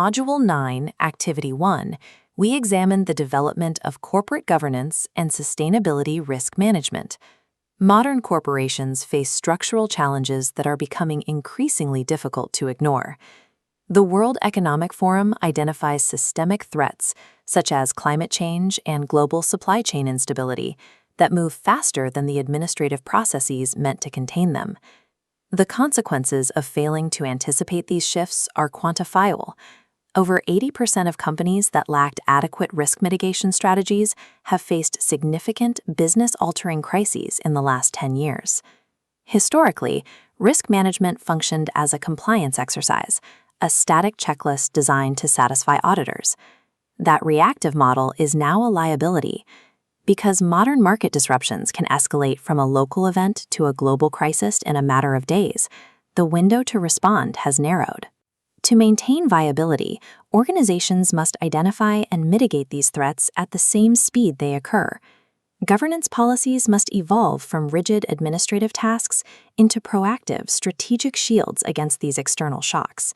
Module 9, Activity 1, we examine the development of corporate governance and sustainability risk management. Modern corporations face structural challenges that are becoming increasingly difficult to ignore. The World Economic Forum identifies systemic threats, such as climate change and global supply chain instability, that move faster than the administrative processes meant to contain them. The consequences of failing to anticipate these shifts are quantifiable. Over 80% of companies that lacked adequate risk mitigation strategies have faced significant business-altering crises in the last 10 years. Historically, risk management functioned as a compliance exercise, a static checklist designed to satisfy auditors. That reactive model is now a liability. Because modern market disruptions can escalate from a local event to a global crisis in a matter of days, the window to respond has narrowed. To maintain viability, organizations must identify and mitigate these threats at the same speed they occur. Governance policies must evolve from rigid administrative tasks into proactive, strategic shields against these external shocks.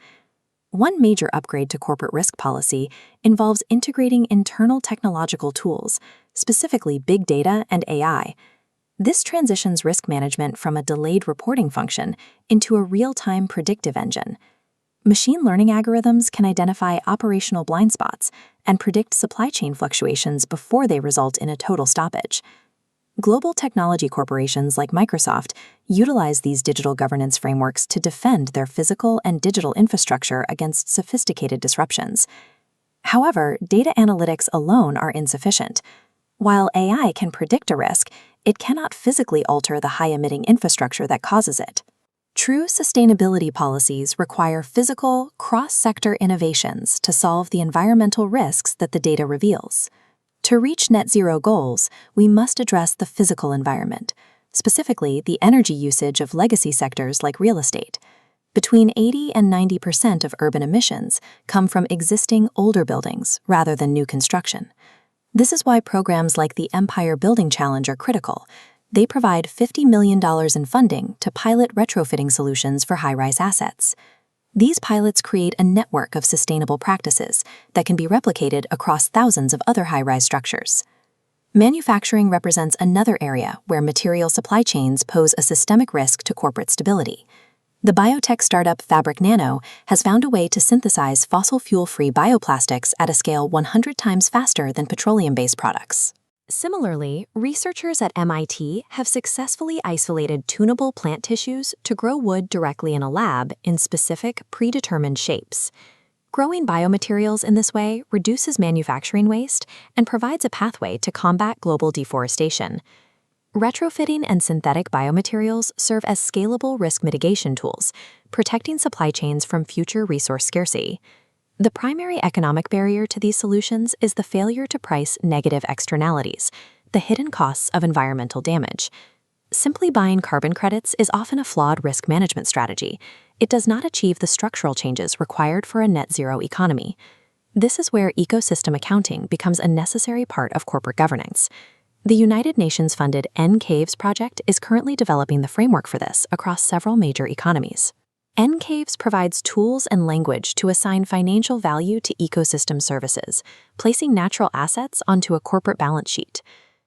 One major upgrade to corporate risk policy involves integrating internal technological tools, specifically big data and AI. This transitions risk management from a delayed reporting function into a real-time predictive engine. Machine learning algorithms can identify operational blind spots and predict supply chain fluctuations before they result in a total stoppage. Global technology corporations like Microsoft utilize these digital governance frameworks to defend their physical and digital infrastructure against sophisticated disruptions. However, data analytics alone are insufficient. While AI can predict a risk, it cannot physically alter the high-emitting infrastructure that causes it. True sustainability policies require physical, cross-sector innovations to solve the environmental risks that the data reveals. To reach net zero goals, we must address the physical environment, specifically the energy usage of legacy sectors like real estate. Between 80 and 90% of urban emissions come from existing older buildings rather than new construction. This is why programs like the Empire Building Challenge are critical. They provide $50 million in funding to pilot retrofitting solutions for high-rise assets. These pilots create a network of sustainable practices that can be replicated across thousands of other high-rise structures. Manufacturing represents another area where material supply chains pose a systemic risk to corporate stability. The biotech startup Fabric Nano has found a way to synthesize fossil fuel-free bioplastics at a scale 100 times faster than petroleum-based products. Similarly, researchers at MIT have successfully isolated tunable plant tissues to grow wood directly in a lab in specific, predetermined shapes. Growing biomaterials in this way reduces manufacturing waste and provides a pathway to combat global deforestation. Retrofitting and synthetic biomaterials serve as scalable risk mitigation tools, protecting supply chains from future resource scarcity. The primary economic barrier to these solutions is the failure to price negative externalities, the hidden costs of environmental damage. Simply buying carbon credits is often a flawed risk management strategy. It does not achieve the structural changes required for a net zero economy. This is where ecosystem accounting becomes a necessary part of corporate governance. The United Nations-funded NCAVES project is currently developing the framework for this across several major economies. NCAVES provides tools and language to assign financial value to ecosystem services, placing natural assets onto a corporate balance sheet.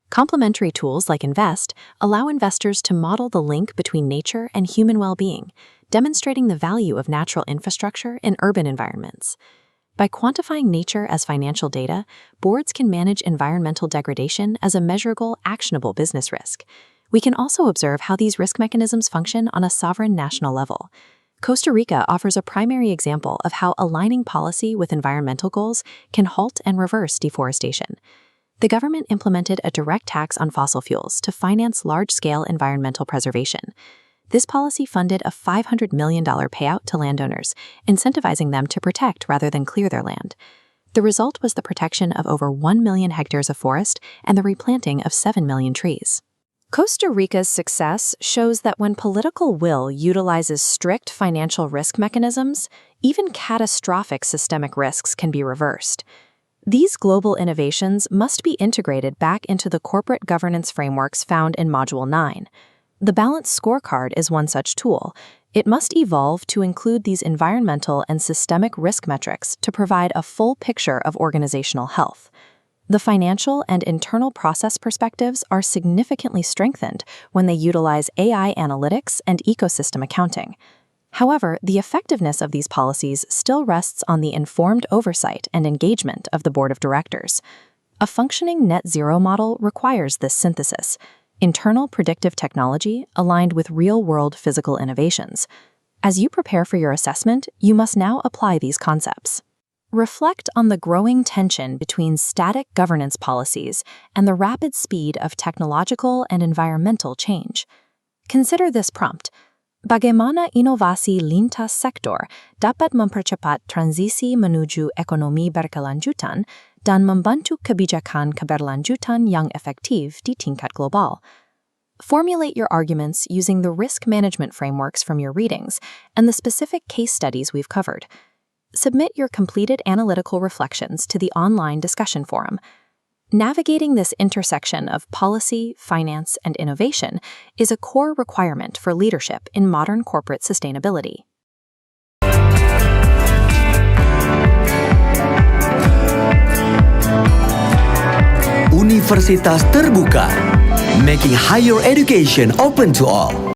Complementary tools like Invest allow investors to model the link between nature and human well-being, demonstrating the value of natural infrastructure in urban environments. By quantifying nature as financial data, boards can manage environmental degradation as a measurable, actionable business risk. We can also observe how these risk mechanisms function on a sovereign national level. Costa Rica offers a primary example of how aligning policy with environmental goals can halt and reverse deforestation. The government implemented a direct tax on fossil fuels to finance large-scale environmental preservation. This policy funded a $500 million payout to landowners, incentivizing them to protect rather than clear their land. The result was the protection of over 1 million hectares of forest and the replanting of 7 million trees. Costa Rica's success shows that when political will utilizes strict financial risk mechanisms, even catastrophic systemic risks can be reversed. These global innovations must be integrated back into the corporate governance frameworks found in Module 9. The Balanced Scorecard is one such tool. It must evolve to include these environmental and systemic risk metrics to provide a full picture of organizational health. The financial and internal process perspectives are significantly strengthened when they utilize AI analytics and ecosystem accounting. However, the effectiveness of these policies still rests on the informed oversight and engagement of the board of directors. A functioning net zero model requires this synthesis: internal predictive technology aligned with real-world physical innovations. As you prepare for your assessment, you must now apply these concepts. Reflect on the growing tension between static governance policies and the rapid speed of technological and environmental change. Consider this prompt: bagaimana inovasi lintas sektor dapat mempercepat transisi menuju ekonomi berkelanjutan dan membantu kebijakan keberlanjutan yang efektif di tingkat global? Formulate your arguments using the risk management frameworks from your readings and the specific case studies we've covered. Submit your completed analytical reflections to the online discussion forum. Navigating this intersection of policy, finance, and innovation is a core requirement for leadership in modern corporate sustainability. Universitas Terbuka, making higher education open to all.